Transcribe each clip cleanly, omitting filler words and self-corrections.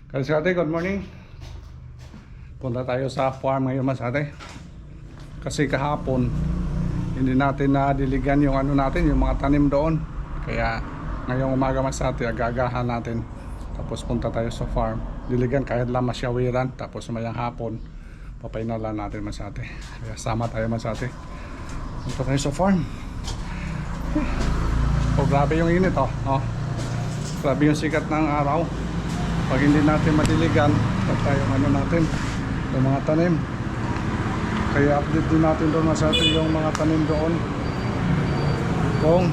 Masate, good morning. Punta tayo sa farm ngayon, Masate. Kasi kahapon hindi natin nadiligan yung ano natin, yung mga tanim doon. Kaya ngayong umaga, Masate, agagahan natin. Tapos punta tayo sa farm. Diligan kahit lang masyawiran. Tapos mayang hapon papainalan natin, Masate. Kaya sama tayo, Masate. Punta tayo sa farm. Oh, grabe yung init, oh. Grabe yung sikat ng araw. Pag hindi natin madiligan, tayo ano natin, yung mga tanim. Kaya update din natin doon, Masate, yung mga tanim doon kung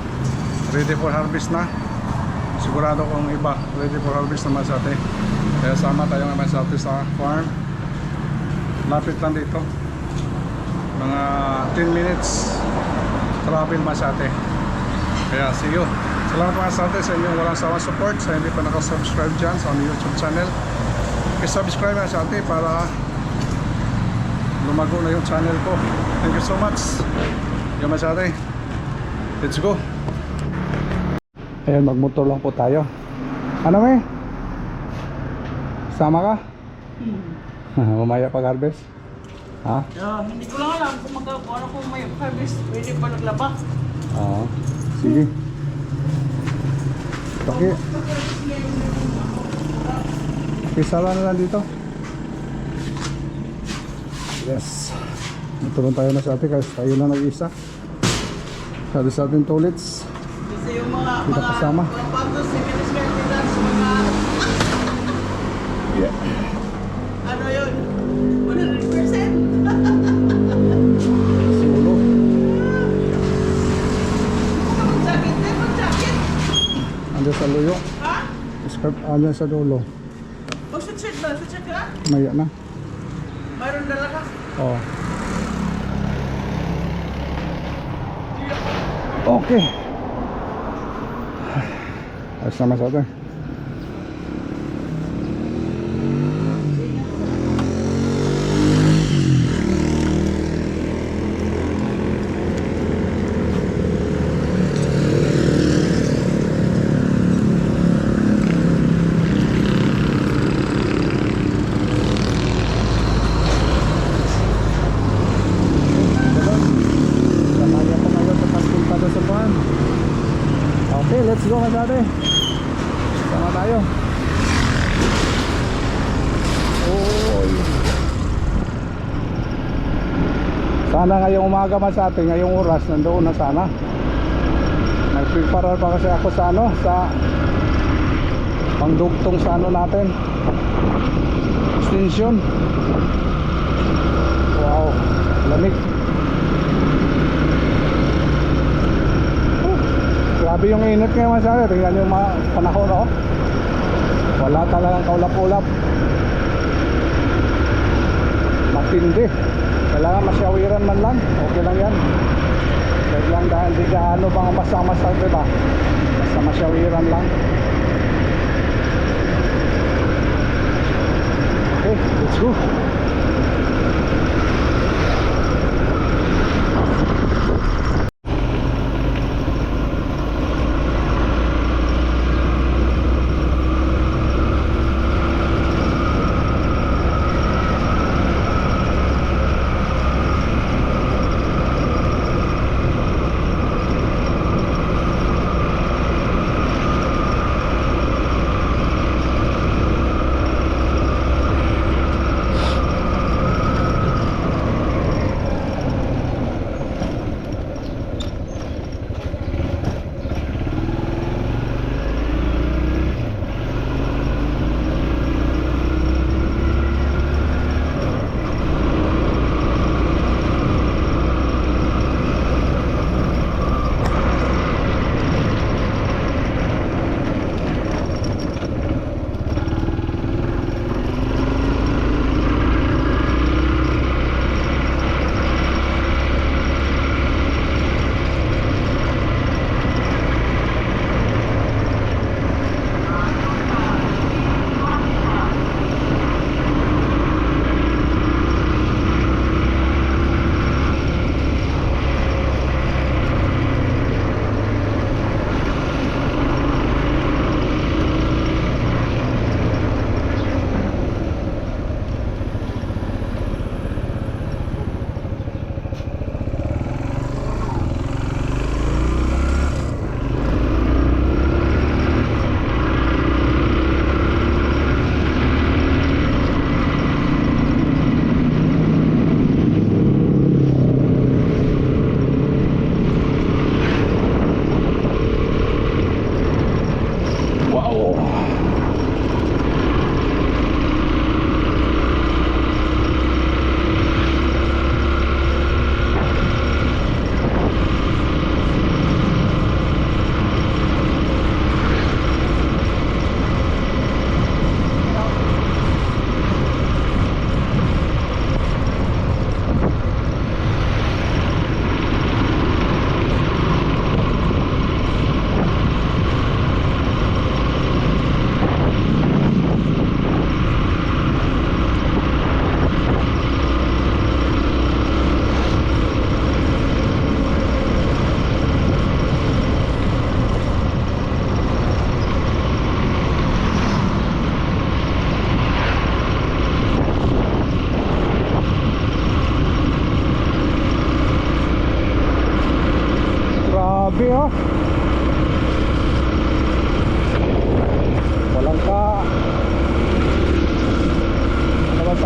ready for harvest na. Sigurado kung iba ready for harvest na, Masate. Kaya sama tayo nga, Masate, sa farm. Lapit lang dito, mga 10 minutes travel, Masate. Kaya see you. Salamat, Masate, sa inyong walang sawang support. Sa hindi pa nakasubscribe dyan sa aming YouTube channel, i-subscribe, Masate, para lumago na yung channel ko. Thank you so much. Yung Masate, let's go. Ayan, magmotor lang po tayo. Ano, may? Sama ka? Mamaya pag-harvest? Ha? Hindi ko lang alam kung ano kung may harvest, pwede pa naglaba. Oo. Sige. Paki. Pisala na lang dito. Yes. Ito tayo na sa atin kasi tayo na nag-isa. Sabi sa atin toilets. Kasi yung mga kasama. mga pagos, mga Yeah. ano yun, 100%. Solo. Mag-jacket din, mag-jacket. Ando sa luyo. Ha? Skirt ando sa dulo. Mag-sweatshirt ba? Sweatshirt ka? Maya na. Mayroon dala ka? Oh. Okay. Ayos naman sa atin. Okay, let's go, Masate. Sama tayo. Oy. Sana ngayong umaga, Masate, ngayong oras nandoon na sana. May prepare pa kasi ako sa ano, sa pangdugtong sa ano natin, extension. Wow, lamig. Grabe yung init ngayon, Masate. Tingnan yung mga panahon, oh. Wala talagang kaulap-ulap. Matindi. Kailangan masyawiran man lang. Okay lang yan. Kahit lang dahil di gaano bang masang-masa, diba? Basta masyawiran lang. Okay, let's go.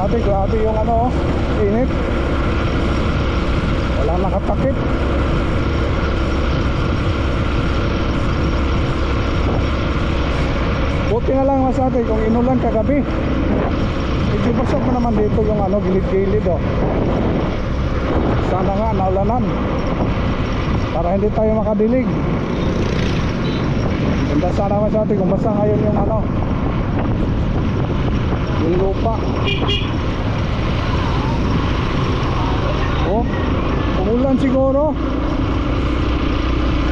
Masate, grabe yung ano, init. Walang nakatakip. Buti na lang Masate kung inulan kagabi. Medyo basag mo naman dito yung ano, gilid-gilid oh. Sana nga naulanan para hindi tayo makadilig. Ganda sana Masate kung basa ngayon yung ano, yung lupa. Oh, umulan siguro.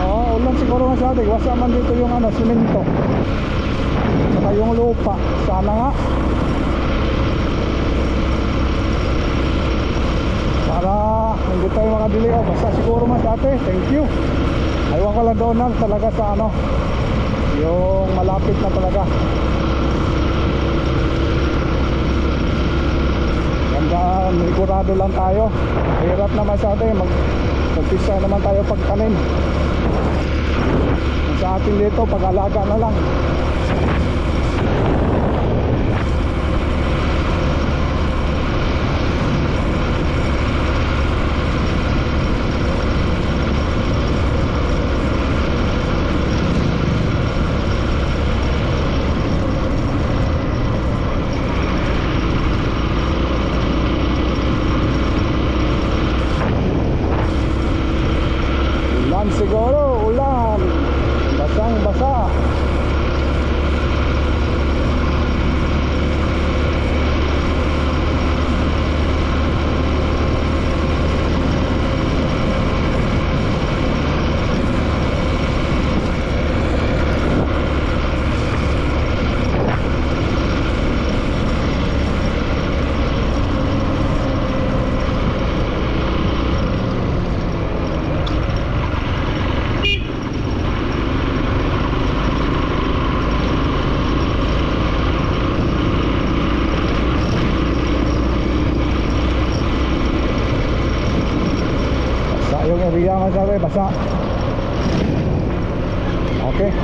Oo, ulan siguro Masate. Basa man dito yung ano, simento. Saka yung lupa. Sana nga para hindi tayo makadili. Oh, basta siguro Masate. Thank you. Aywan ko lang doon na talaga sa ano, yung malapit na talaga. Ganda, sigurado lang tayo. Hirap na Masate. Magpisa naman tayo pagtanim. Sa atin dito, pag-alaga na lang. Ulan siguro, ulan. Basang basa. Yung area Masate, basa. Okay.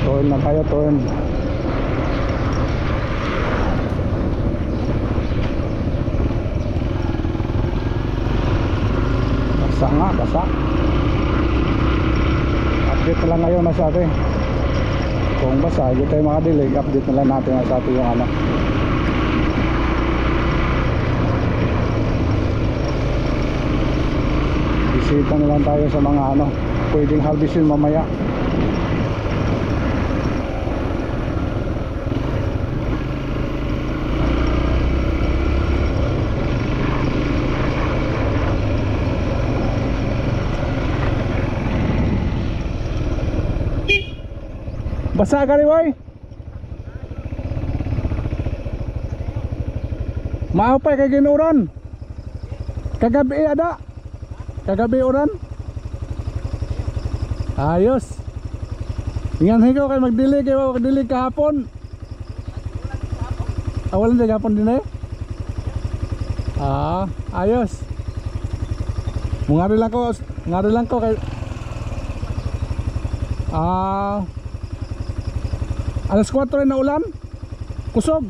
Turn na tayo, turn. Basa nga, basa. Update na lang ngayon Masate. Kung basa, hindi tayo makadilig. Update na lang natin Masate yung ano. Bisita na lang tayo sa mga ano, pwedeng harvestin mamaya. Basa ka rin boy? Maupay kay ginuran. Kagabi ada. Kagabi uran. Ayos. Ingan higaw kay magdilig, kayo magdilig kahapon. Awalan din kahapon din eh. Ayos. Ngari lang ko kay alas 4 rin na ulan. Kusog.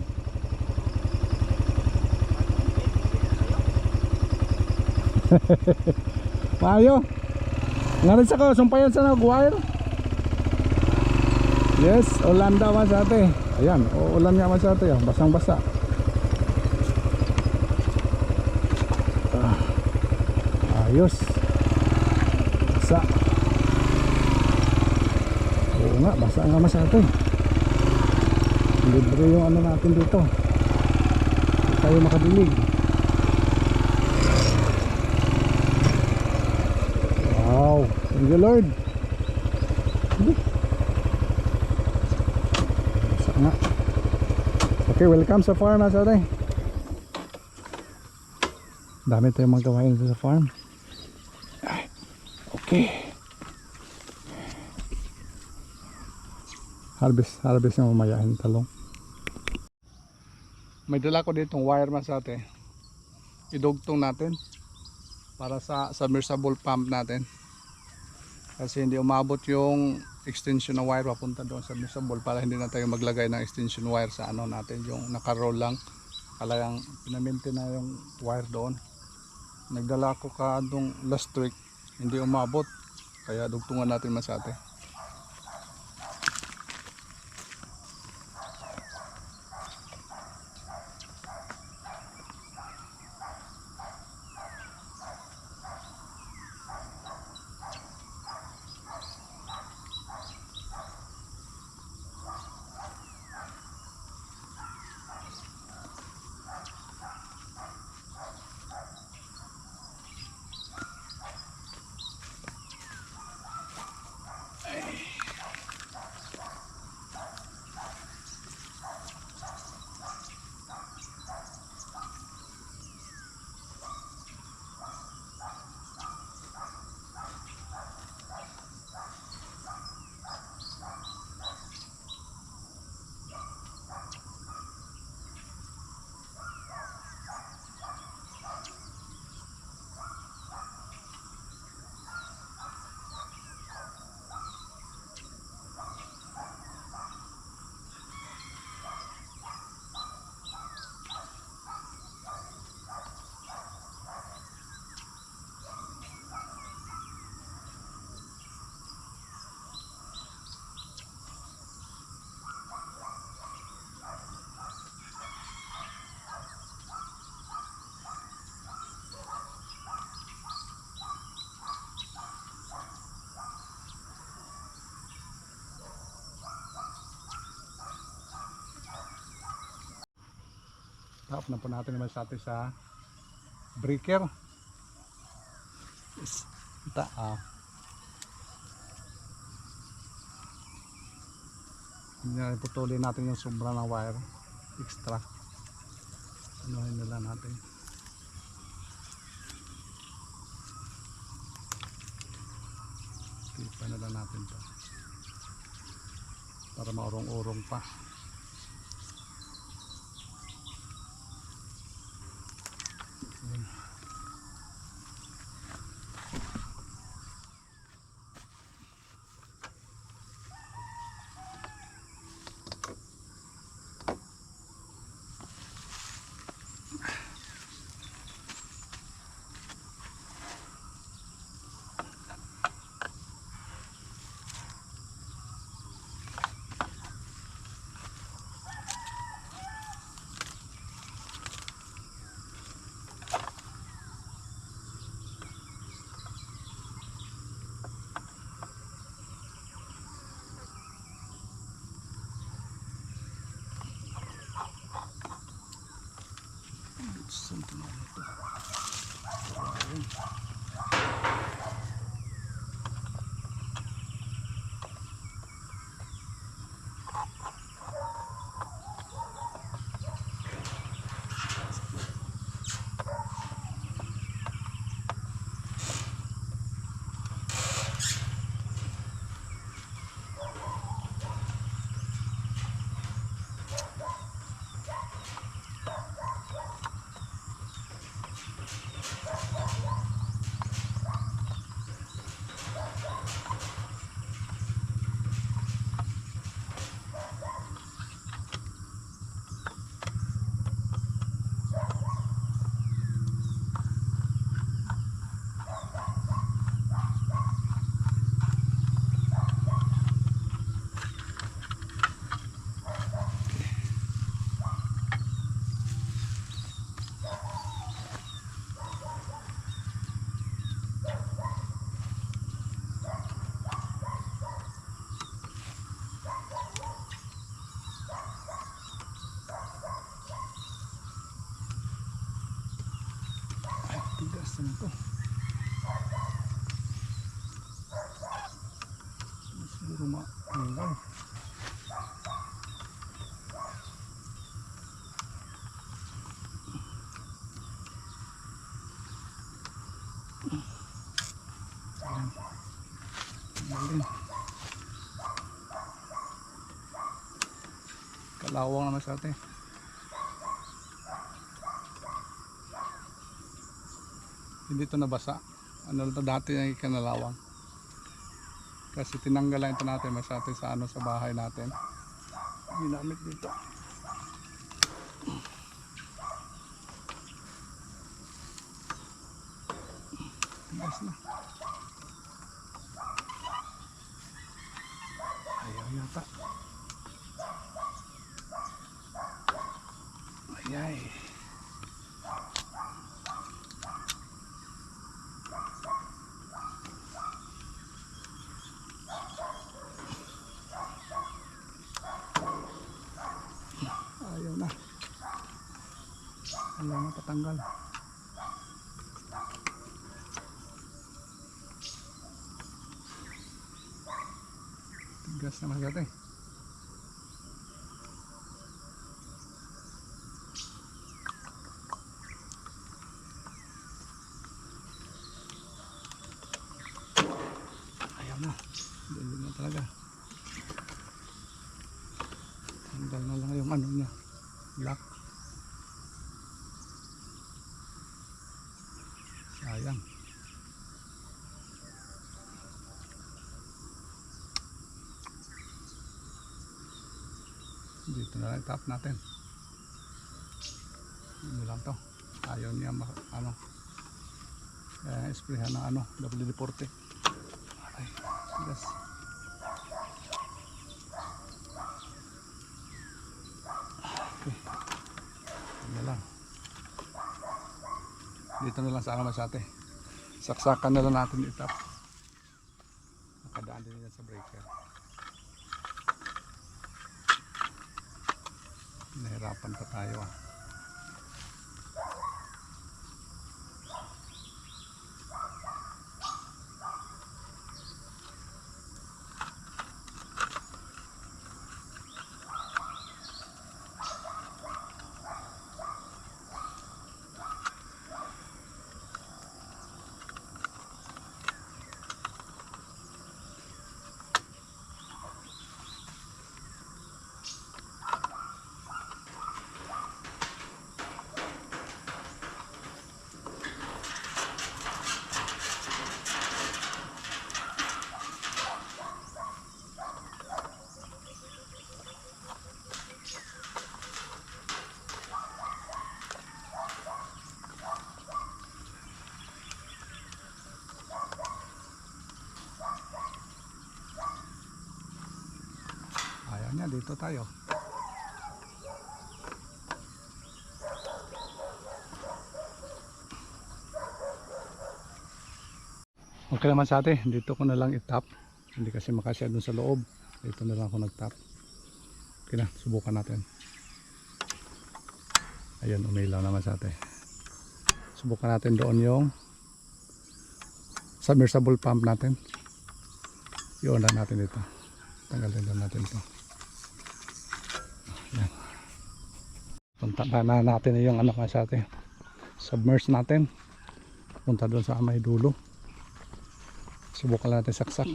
Mayo. Ngayon sa ko, sumpayan sa nag-wire. Yes, ulan daw Masate. Ayan, ulan nga Masate. Basang basa. Ayos. Basa. Oo nga, basa nga Masate. Libre yung ano natin dito. Hindi tayo makadilig. Wow, thank you Lord. Okay, welcome sa farm Masate. Dami tayong magawain sa farm. Okay. Harvest na mamaya yung talong. May dala ko ditong wire Masate. Idugtong natin para sa submersible pump natin. Kasi hindi umabot yung extension na wire papunta doon sa submersible, para hindi na tayo maglagay ng extension wire sa ano natin, yung naka-roll lang Kalagang pinaminti na yung wire doon. Nagdala ko kaadong last week, hindi umabot. Kaya dugtungan natin masate. Tap na po natin naman sa atin sa breaker. Ita, putulin natin yung sobra na wire extra. Anuhin na lang natin. Tipa na lang natin to para maurong-urong pa. Tigas na ito. Siguro maanggal. Kalawang naman sa atin. Hindi ito nabasa. Ano ito dati yung kanalawang. Kasi tinanggal lang ito natin masate sa ano sa bahay natin. Ginamit dito. Tigas na. Ayaw yata. Ayay. Ayaw na. Ayaw na patanggal. Tigas na masyado eh. Ayaw na. Hindi na talaga. Tanggal na lang yung ano niya. Black. Sayang. Dito na lang tap natin. Ano lang to. Ayaw niya ano. Sprayhan ng ano. WD-40. Ay, yes. Okay. Ano lang. Dito na lang sa ano masyate. Saksakan na lang natin itap. Nakadaan din yan sa breaker. Nahirapan pa tayo ah. Ayan, dito tayo. Okay naman sa atin, dito ko na lang itap. Hindi kasi makasya dun sa loob. Dito na lang ako nagtap. Okay na, subukan natin. Ayan, umilaw naman sa atin. Subukan natin doon yung submersible pump natin. I-on lang natin dito. Tanggalin lang natin ito. Ayan. Punta na natin yung ano kasi atin. Submerge natin. Punta doon sa may dulo. Subukan lang natin saksak.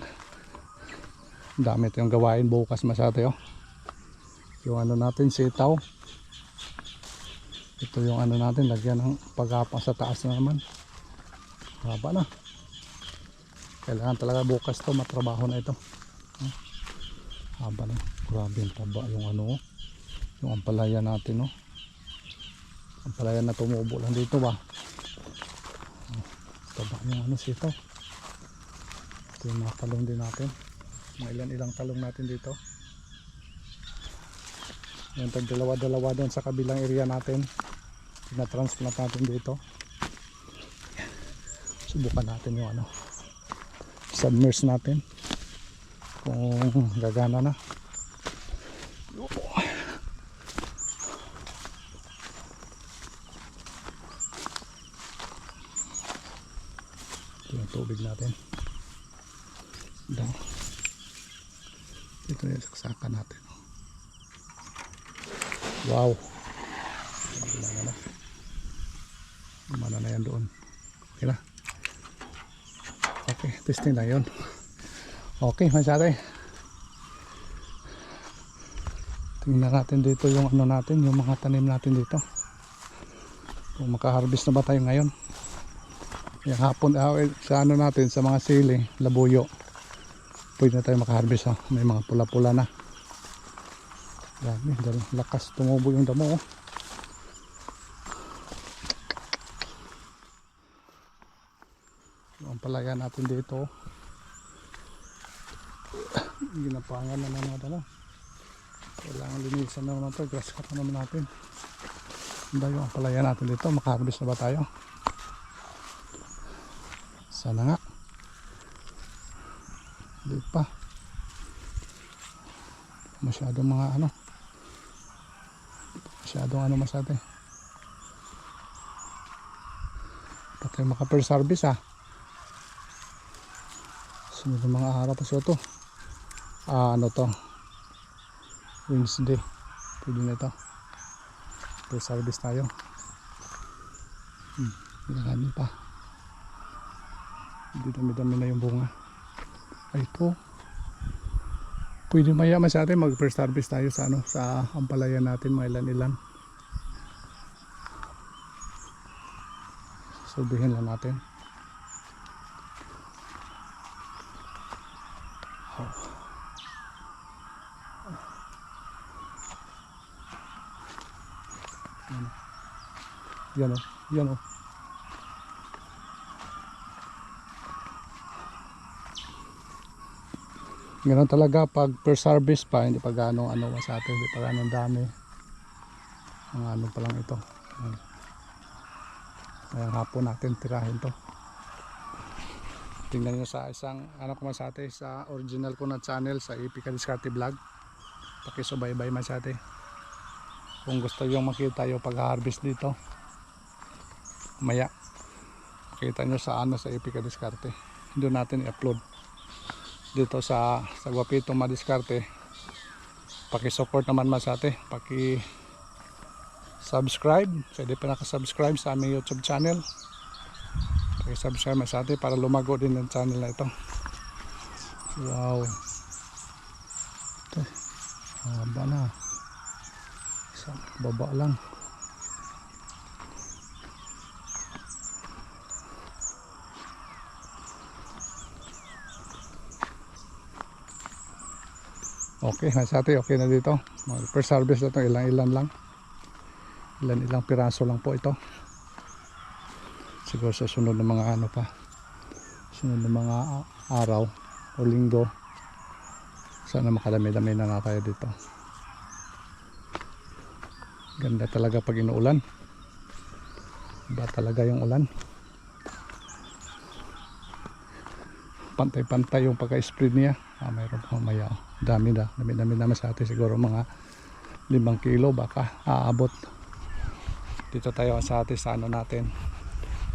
Dami ito yung gawain bukas masyate oh. Yung ano natin sitaw. Ito yung ano natin lagyan ng pagapang sa taas na naman. Haba na. Kailangan talaga bukas to matrabaho na ito. Haba na. Grabe yung taba yung ano. Yung ampalaya natin oh. Ampalaya na tumubo lang dito ba. Taba yung ano sitaw. Ito yung mga talong din natin. Mga ilang talong natin dito. Yung tagdalawa-dalawa doon sa kabilang area natin. Na-transplant natin dito. Subukan natin yung ano. Submerge natin. Kung gagana na. Ito yung tubig natin. Ito yung saksakan natin. Wow. Mana na yan doon. Okay na. Okay, testing lang yun. Okay, masyari. Tingnan natin dito yung ano natin, yung mga tanim natin dito. Kung makaharvest na ba tayo ngayon. Yung hapon, sa ano natin, sa mga sili, labuyo. Pwede na tayo makaharvest oh. May mga pula-pula na. Dami, lakas tumubo yung damo oh. Yung ampalaya natin dito. Ginapangan na naman ano. Kailangan linisan na naman ito. Grass cut na naman natin. Hindi yung ampalaya natin dito. Makaharvest na ba tayo? Sana nga. Hindi pa. Masyadong mga ano. Masyadong ano masyado eh. Patay maka first service ha. Sunod ng mga araw pa siya ito. Ano to? Wednesday. Pwede na ito. First service tayo. Pinaganin pa. Hindi dami-dami na yung bunga. Ay ito. Pwede maya sa atin mag first harvest tayo sa ano, sa ampalaya natin mga ilan-ilan. Sabihin lang natin. Yan o, yan o. Ganun talaga pag first harvest pa, hindi pa gano'ng ano sa atin, hindi pa gano'ng dami. Mga ano pa lang ito. Kaya hapon natin tirahin to. Tingnan nyo sa isang ano ko sa atin, sa original ko na channel, sa Ipika Diskarte Vlog. Pakisubaybay man sa atin. Kung gusto yung makita yung pag-harvest dito, maya makita nyo sa ano, sa Ipika Diskarte. Doon natin i-upload dito sa Guapito Madiskarte. Paki-support naman man sa atin, paki-subscribe sa di pa naka-subscribe sa aming YouTube channel. Paki-subscribe man sa atin para lumago din ang channel na ito. Wow, ito haba na, sa baba lang. Okay, sa atin okay na dito. First harvest na ito, ilang-ilan lang. Ilan-ilang piraso lang po ito. Siguro sa sunod na mga ano pa. Sunod na mga araw o linggo. Sana makadami-dami na tayo dito. Ganda talaga pag inuulan. Iba talaga yung ulan. Pantay-pantay yung pagka-spread niya. Mayroon pa mamaya. Dami naman sa atin, siguro mga 5 kilo baka aabot. Dito tayo sa atin sa ano natin,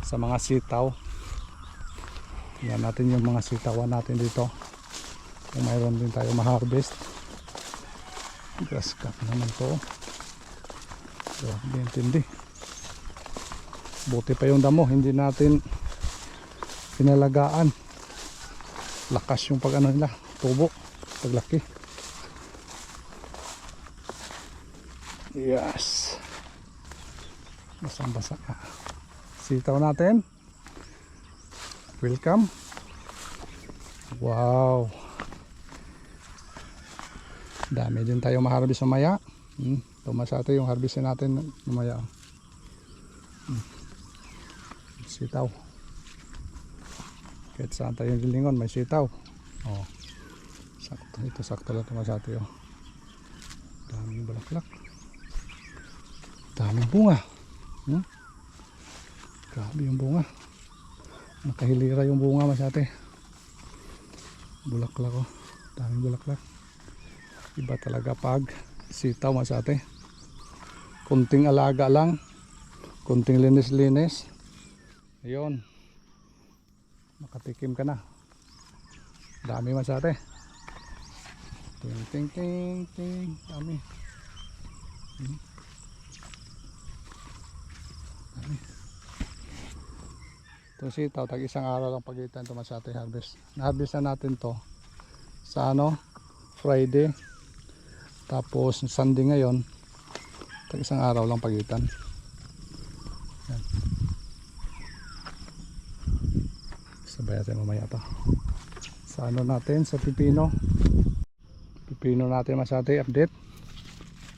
sa mga sitaw. Tingnan natin yung mga sitawan natin dito, kung mayroon din tayo ma-harvest. Grass cut naman to. Grabe, intindi. Buti pa yung damo, hindi natin pinalagaan. Lakas yung pag ano nila, tubo, paglaki. Yes, basang-basa ka. Sitaw natin. Welcome. Wow, dami din tayo ma-harvest mamaya. Tumasate yung harvest natin mamaya. Sitaw. Kahit saan tayo lilingon may sitaw. Oh, sakto, ito sakto lang tumasate. Oh, daming bulaklak, daming bunga. Grabe yung bunga, nakahilira yung bunga masyate. Bulaklak, oh, daming bulaklak. Iba talaga pag sitaw masyate. Kunting alaga lang, kunting linis-linis, ayun, makatikim ka na. Dami masyate. Ting ting ting ting, dami. Dami. Itong sitaw, tag isang araw lang pagitan ito masyate harvest. Na-harvest na natin to sa ano, Friday. Tapos Sunday ngayon, tag isang araw lang pagitan. Yan. Sabay natin mamaya to. Sa ano natin, sa pipino. Pipino natin masyate, update.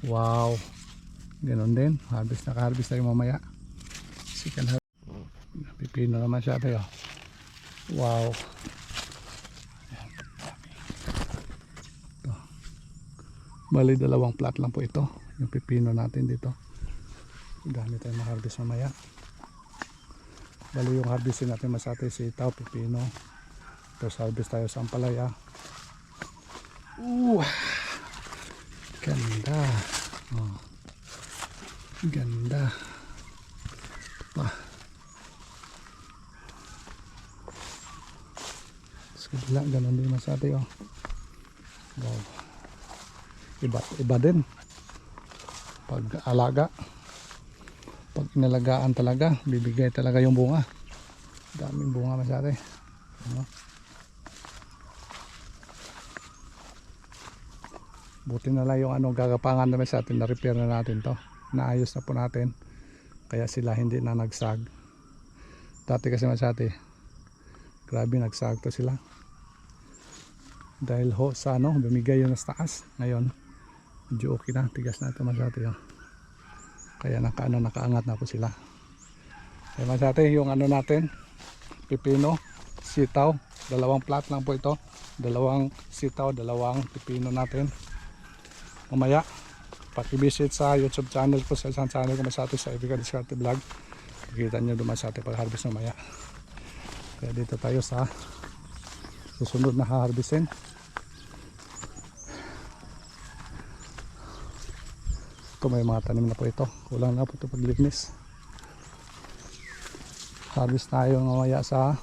Wow, ganoon din, harvest, naka-harvest tayo mamaya. Second harvest. Pipino naman siya tayo. Wow. Ito. Bali, dalawang plat lang po ito. Yung pipino natin dito. Dami tayong ma-harvest mamaya. Bali, yung harvestin natin masate sitaw, pipino. Tapos harvest tayo sa ampalaya. Ganda. Oh. Ganda. Pa. Sa kabila, ganun din masate oh. Wow. Iba din. Pag alaga. Pag inalagaan talaga, bibigay talaga yung bunga. Daming bunga masate. Ano? Buti na lang yung gagapangan namin sa atin, na-repair na natin to. Naayos na po natin. Kaya sila hindi na nagsag. Dati kasi masate, grabe nagsag to sila. Dahil ho sa bumigay yun sa taas. Ngayon, medyo okay na. Tigas na ito masate. Oh. Kaya nakaangat na po sila. Kaya masate, yung natin, pipino, sitaw. Dalawang plat lang po ito. Dalawang sitaw, dalawang pipino natin. Mamaya, paki-visit sa YouTube channel ko, sa isang channel ko masate sa Epica Discarte Vlog. Makikita nyo doon masate pag-harvest mamaya. Kaya dito tayo sa susunod na ha-harvestin. Ito may mga tanim na po ito. Kulang na po ito paglinis. Harvest tayo mamaya sa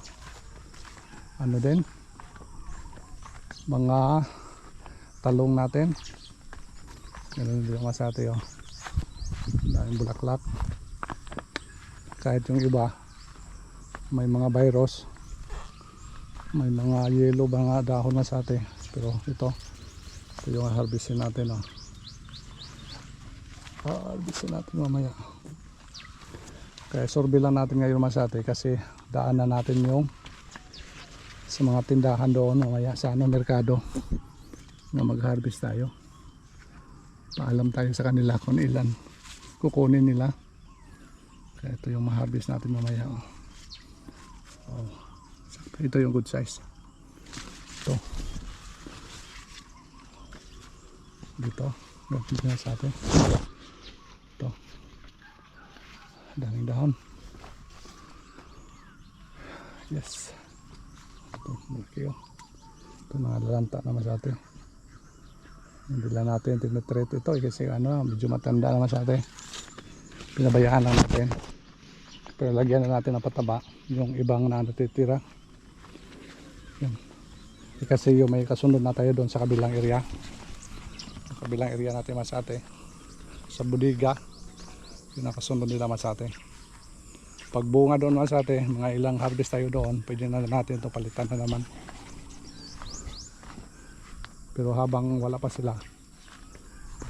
din, mga talong natin. Ganun din masate oh. Daming bulaklak. Kahit yung iba may mga virus, may mga yellow mga dahon masate, pero ito yung harvestin natin oh. Harvestin natin mamaya. Kaya sorbe lang natin ngayon masate kasi daanan natin yung sa mga tindahan doon mamaya sa merkado na mag-harvest tayo. Paalam tayo sa kanila kung ilan kukunin nila. Kaya ito yung ma-harvest natin mamaya. Oh. Ito yung good size. Ito. Dito. Ganito na sa atin. Ito. Daming dahon. Yes. Ito. Malaki oh. Ito mga lalanta naman sa atin. Hindi lang natin tinutreat ito kasi medyo matanda naman sa atin. Pinabayaan lang natin. Pero lagyan na natin ng pataba yung ibang na natitira. Yan. Kasi yung may kasunod na tayo doon sa kabilang area. Sa kabilang area natin masate. Sa Budiga. Yung nakasunod nila masate. Pag bunga doon masate, mga ilang harvest tayo doon, pwede na natin ito palitan na naman. Pero habang wala pa sila,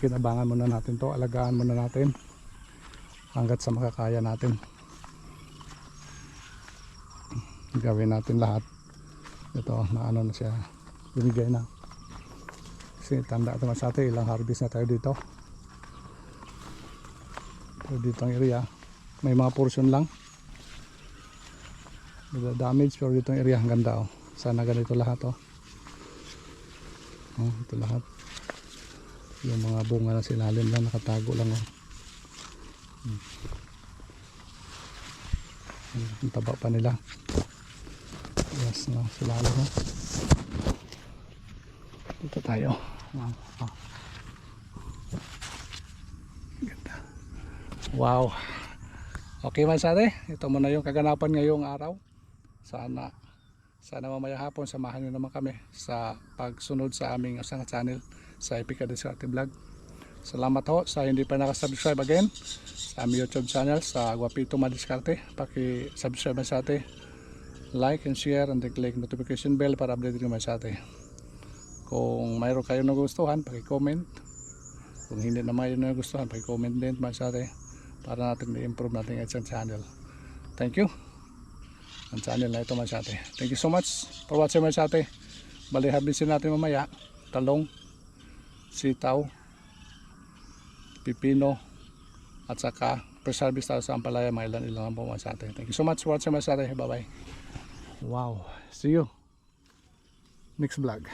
kinabangan muna natin to, alagaan muna natin hanggat sa makakaya natin. Gawin natin lahat. Ito na na siya, bumigay na. Kasi tanda ito sa atin, ilang harvest na tayo dito. Pero dito ang area, may mga portion lang. May damage, pero dito ang area, ang ganda oh. Sana ganito lahat oh. Oh, ito lahat yung mga bunga na silalim lang nakatago lang oh. Ang taba pa nila. Yes, no, silalim oh. Dito tayo oh. Ganda. Wow, okay man sate, ito muna yung kaganapan ngayong araw. Sana mamaya hapon samahan nyo naman kami sa pagsunod sa aming isang channel sa Epica Discarte Vlog. Salamat ho sa hindi pa nakasubscribe again sa aming YouTube channel sa Guapito Madiscarte. Paki-subscribe sa atin, like and share and click notification bell para update naman sa atin. Kung mayroon kayong nagustuhan, paki-comment. Kung hindi naman yun nagustuhan, paki-comment din sa atin para natin i-improve natin ang isang channel. Thank you. Ang channel na ito masate. Thank you so much for watching masate. Bali harvestin natin mamaya talong, sitaw, pipino at saka pre-harvest tayo sa ampalaya, mga ilan po masate. Thank you so much for watching masate. Bye bye. Wow, See you next vlog.